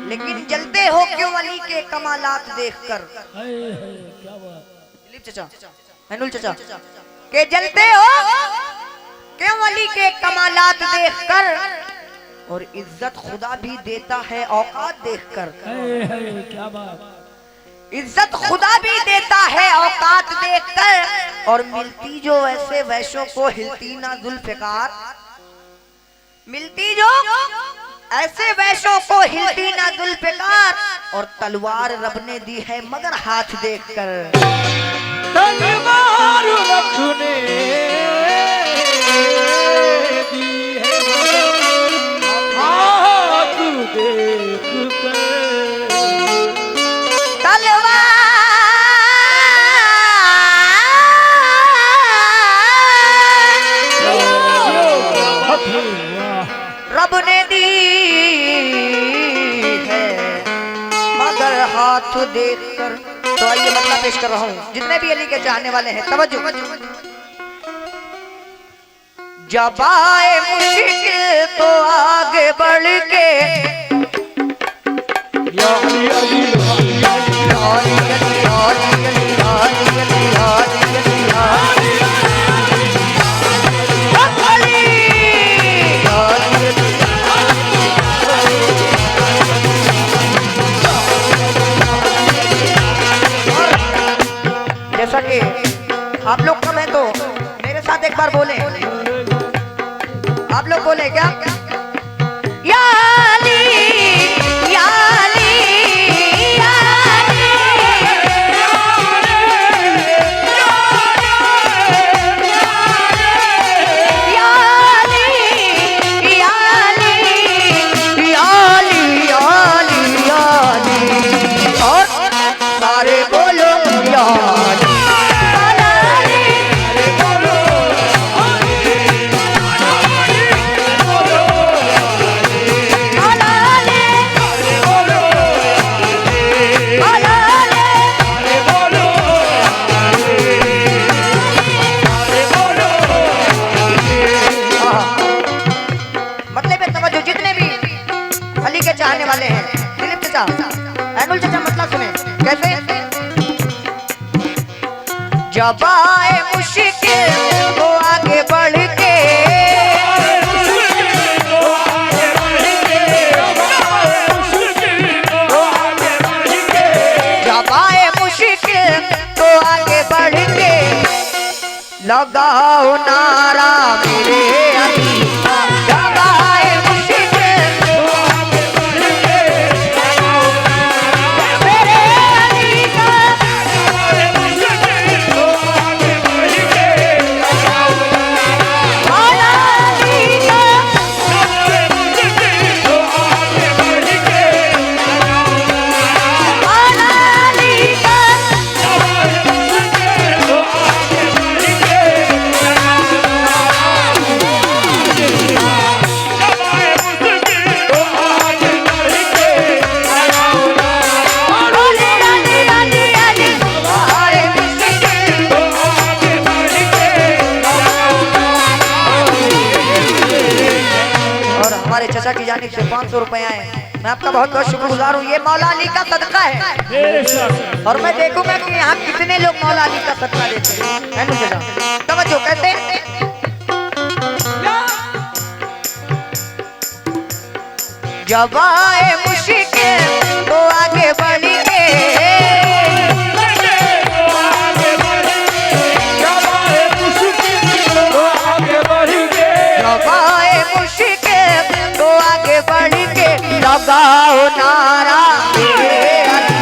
लेकिन जलते हो क्यों अली के कमालात देखकर। क्या बात। दिलीप चाचा, मैनुल चाचा, के जलते हो क्यों अली के कमालात देखकर, और इज्जत खुदा भी देता है औकात देखकर। क्या बात। इज्जत खुदा भी देता है औकात देखकर, और मिलती जो ऐसे वैश्यों को हिलती ना जुल्फ़िकार। मिलती जो ऐसे वैश्यों को हिलती ना जुल्फ़िकार, और तलवार रब ने दी है मगर हाथ देखकर। तलवार रब ने दी है हाथ देखकर। रब ने दी है मगर हाथ देखकर। तो आइए मतलब पेश कर रहा हूँ जितने भी अली के चाहने वाले हैं, तवज्जो। जब आए मुश्किल तो आगे बढ़ के, या अली अली अली अली अली अली अली अली। जैसा कि आप लोग कम है तो मेरे साथ एक बार बोले। आप लोग बोले क्या? या अली, या अली, या अली, या अली, या अली, या अली, या अली, या अली। और सारे बोलो या अली। चाहने वाले हैं दिलीप चाचा, मैनुल चाचा, मतलब सुने कैसे। जब आए मुश्किल तो आगे बढ़ के, जब आए मुश्किल तो आगे बढ़ के, लगाओ नारा मेरे अली। चाचा की जानिब से 500 रुपए आए। मैं आपका बहुत बहुत शुक्रगुजार हूँ। ये मौला अली का सदका है, और मैं देखूंगा कि यहाँ कितने लोग मौला अली का सदका देते हैं। तवज्जो कैसे। जब आए मुश्किल तो आगे बढ़ेंगे, जब आए मुश्किल तो आगे बढ़ेंगे, जब आए मुश्किल तो आगे बढ़ेंगे। लगाओ नारा मेरे अली।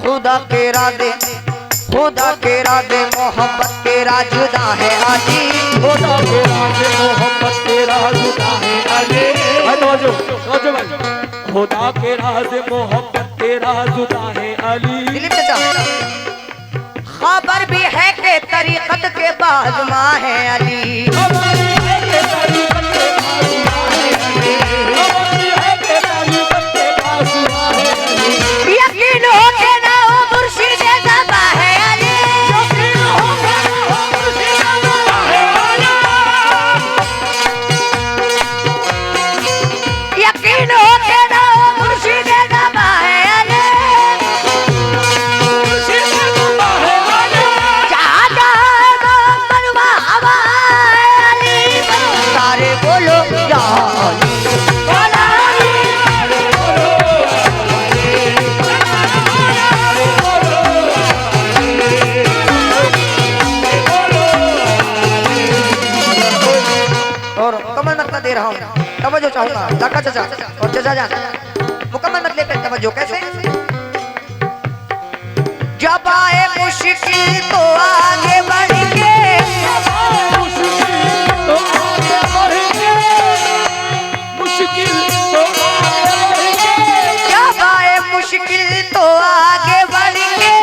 खुदा के राधे मोहब्बत के राजुदा है अली। खुदा के राज़े मोहब्बत तेरा जुदा है अली। खुदा के राज़े मोहब्बत तेरा जुदा है अली। दिलीप चाचा, खबर भी है कि तरीकत के बाद माँ है अली। यकीन हो के ना हो मुर्शिद ज़बा है अली। यकीन हो के ना हो मुर्शिद ज़बा है अली। सारे बोलो या अली। और मुकम्मल मतलब दे रहा हूँ, तवज्जो चाहूंगा लड़का चाचा और चाचा जान, मुकम्मल मतलब पे तवज्जो। कैसे? जब आए मुश्किल तो आगे बढ़ के, जब आए मुश्किल तो आगे बढ़ के,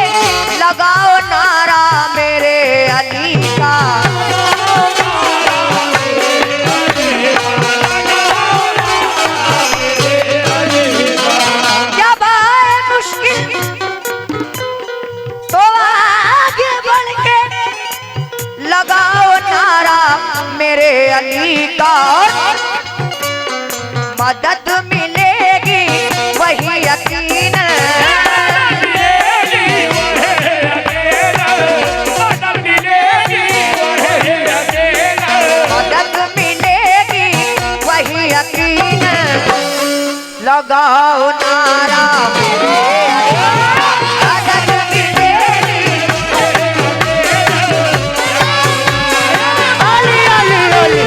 लगाओ नारा मेरे अली का। जब आए मुश्किल तो आगे बढ़ के, लगाओ नारा मेरे अली का। मदद मिलेगी वही यकीन, मदद मिलेगी वही यकीन। लगाओ नारा मेरे मदद मिलेगी। अली अली अली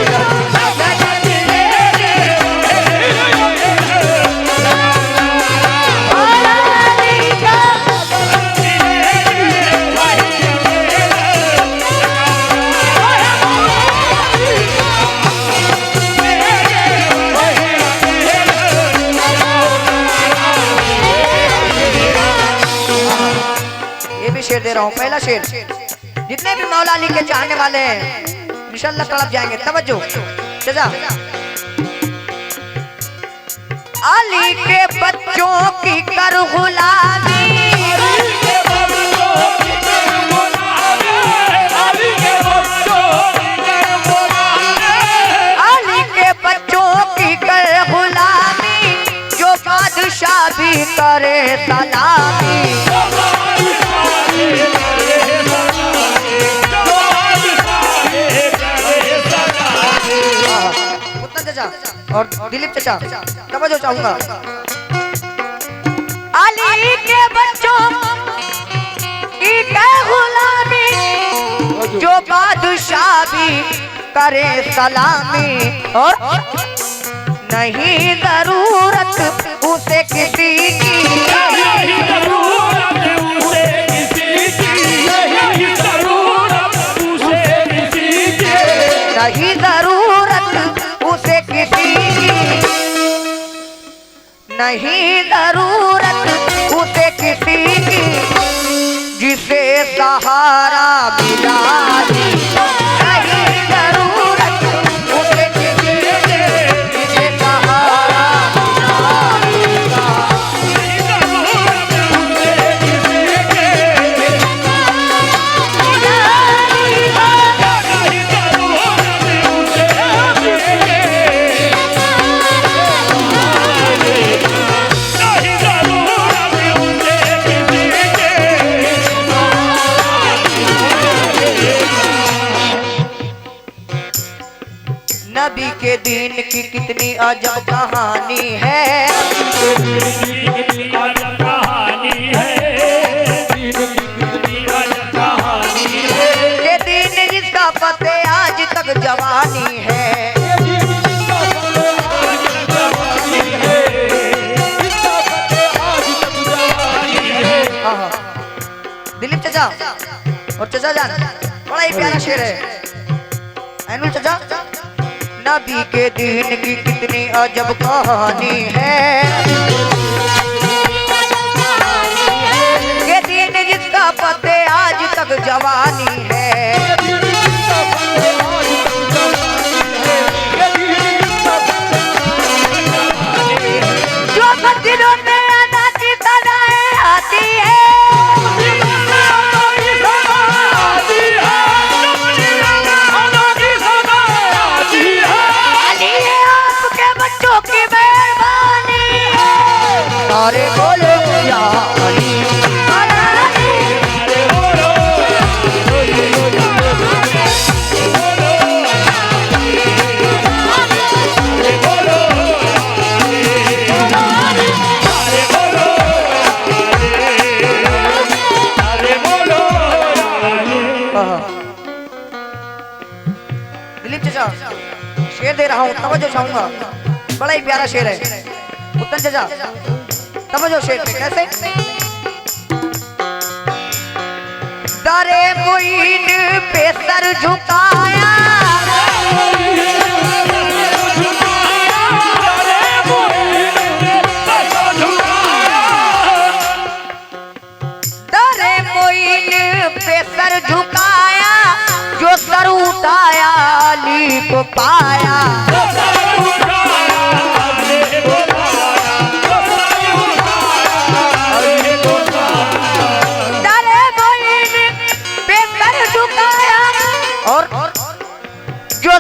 मदद मिलेगी। अली का ये भी शेर दे रहा हूँ। पहला शेर, जितने भी मौला अली के चाहने वाले हैं इंशाअल्लाह तड़प जाएंगे। तवज्जो चाचा। अली के बच्चों की कर गुलामी, अली के बच्चों की कर गुलामी, जो बादशाह भी करे सलामी। और दिलीप चाचा तवज्जो चाहूंगा। अली के बच्चों की गुलामी, जो बादशाह भी करे सलामी। और नहीं जरूरत उसे किसी की, नहीं जरूरत उसे किसी की, नहीं जरूरत उसे किसी की, नहीं जरूरत उसे किसी की, नहीं जरूरत उसे किसी की, जिसे सहारा मिला दी। नहीं जरूरत उसे किसी की, जिसे सहारा मिला दी। नहीं जरूरत उसे किसी की, नबी के दीन की कितनी अजब कहानी है। ये दीन जिसका फतेह आज तक जवानी है। दिलीप चाचा और चाचा जान, बड़ा ही प्यारा शेर है। ऐनुल चाचा, नबी के दीन की कितनी अजब कहानी है, ये दीन जिसका पते आज तक जवानी है, जो दिलों में अदा की सदाएं आती है, अरे बोलो या अली, अरे बोलो, दिलीप चाचा शेर दे रहा हूँ, तवज्जो चाहूंगा, बड़ा ही प्यारा शेर है। उत्तम चाचा समझो शेर पे कैसे। दरे मुईन पे सर झुकाया, दरे मुईन पे सर झुकाया, जो सर उठाया अली को पाया,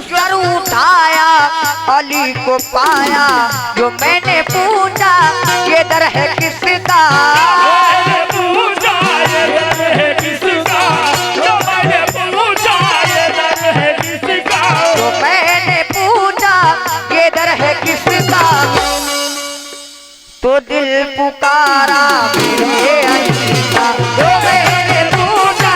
सर उठाया अली को पाया, जो मैंने पूछा ये दर है किसका, मैंने पूछा ये दर है किसका, जो मैंने पूछा ये दर है किसका, जो मैंने पूछा ये दर है किसका, तो दिल पुकारा मेरे अली का, जो मैंने पूछा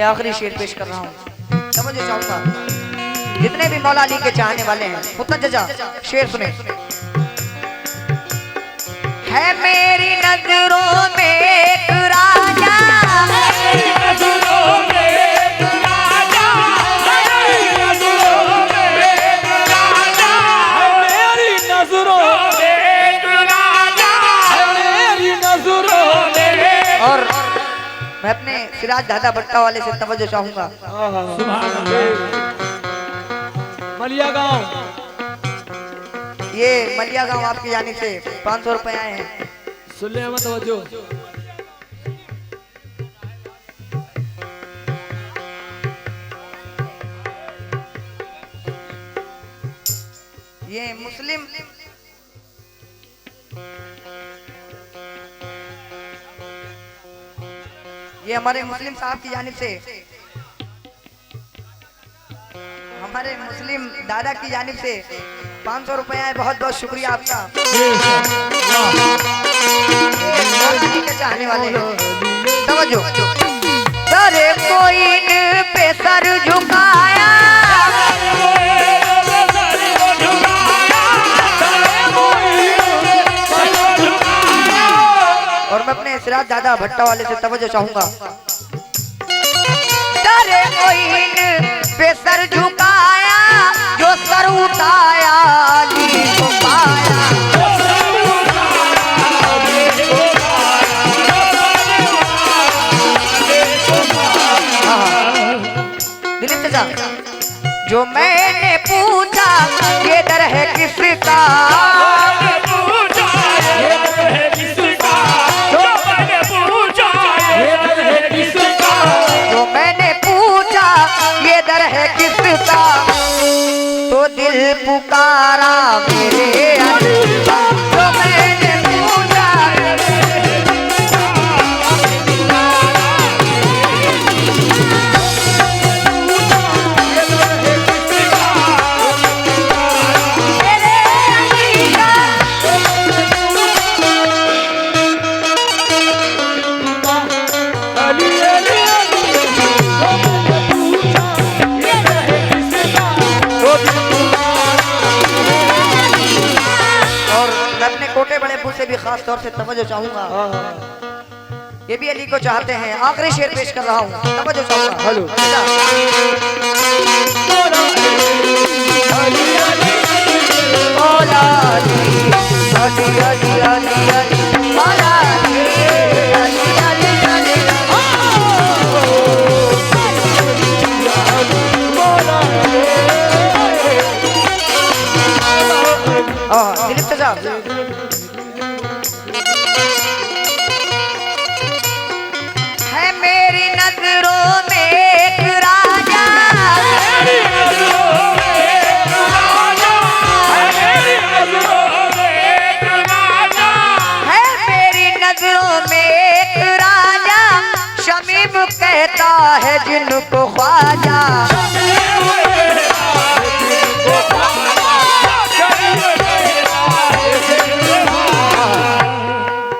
आखिरी शेर पेश कर रहा हूँ, समझो चाहूंगा जितने भी मौला अली के चाहने वाले हैं। उत्तम चाचा शेर सुने। है मेरी नजरों में एक राजा, मेरी नजरों में एक राजा, मेरी नजरों में एक राजा, मेरी नजरों में एक राजा, मेरी नजरों में। और मैं अपने सिराज दादा भट्टा वाले से तवज्जो चाहूंगा। मलिया गांव, ये मलिया गांव आपकी जानिब से 500 रुपए आए हैं। सुन ले मत तवज्जो। ये मुस्लिम ये हमारे मुस्लिम साहब की जानिब से, हमारे मुस्लिम दादा की जानिब से 500 रुपए आए। बहुत बहुत शुक्रिया आपका। के चाहने वाले समझो, दरे कोई पे सर झुकाया, और मैं अपने सिराज दादा भट्टा वाले से तवज्जो चाहूंगा। दरे मोइन पे सर झुकाया, जो सर उठाया अली को पाया, दिलीप चाचा जो मैंने पूछा ये दर है किसका, किसका, तो दिल पुकारा मेरे अली का, तो मैंने पूछा और मैं अपने कोटे बड़े पुल से भी खास तौर से तवज्जो चाहूंगा, ये भी अली को चाहते हैं। आखिरी शेर पेश कर रहा हूँ, तवज्जो चाहूंगा। हेलो। मौला अली, अली अली अली अली, मौला अली, अली अली अली दिलीप चाचा, है मेरी नजरों में एक राजा, है मेरी नजरों में एक राजा, शमीम कहता है जिनको ख्वाजा।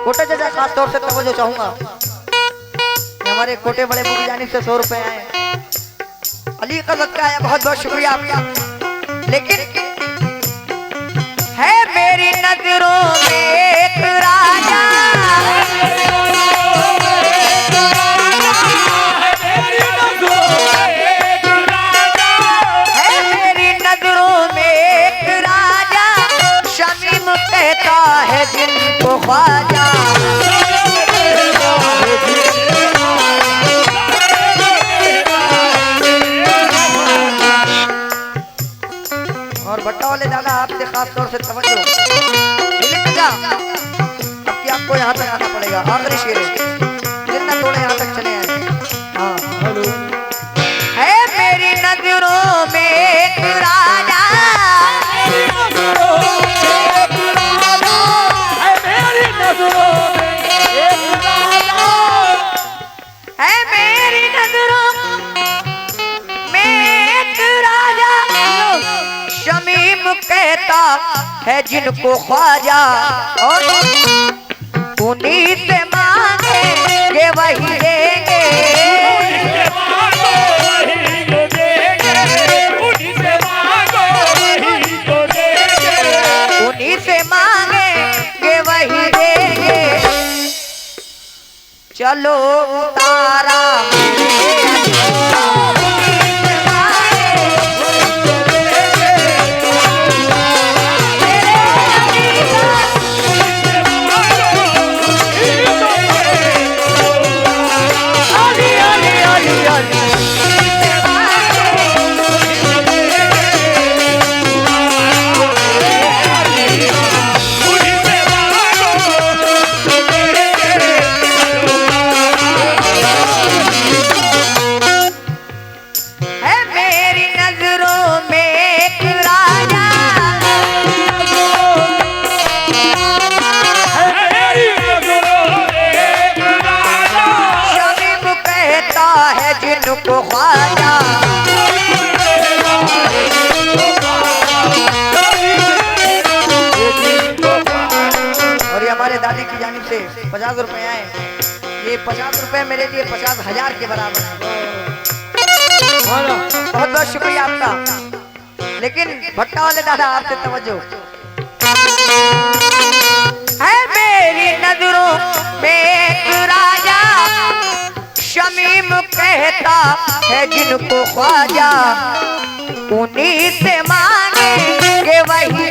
कोटे चाचा खास तौर से तवज्जो चाहूंगा, हमारे कोटे बड़े मुझे जानिब से 100 रुपए आए, अली कज़त का आया, बहुत बहुत शुक्रिया आपका। लेकिन है मेरी नजरों में एक राजा, है मेरी नजरों में एक राजा, शमीम कहता है जिनको ख्वाजा। और भट्टा वाले दादा आपसे खास तौर से तवज्जो, दिलीप चाचा, अब कि आपको यहाँ तक आना पड़ेगा, आखिरी शेर है, जितना थोड़े यहाँ तक चले आए। हाँ, है मेरी नजरों में एक राजा, है मेरी नजरों में एक राजा, शमीम कहता है जिनको ख्वाजा। और उन्हीं से मांगेंगे वही देंगे, उन्हीं से मांगेंगे वही देंगे। चलो तारा जिनको ख्वाजा। और ये हमारे दादी की जानिब से 50 रुपए आए, ये 50 रुपए मेरे लिए 50,000 के बराबर है। बहुत बहुत शुक्रिया आपका। लेकिन भट्टा वाले दादा आपसे तवज्जो, है मेरी नजरों में एक राजा, शमीम कहता है जिनको ख्वाजा, उन्हीं से मांगेंगे वही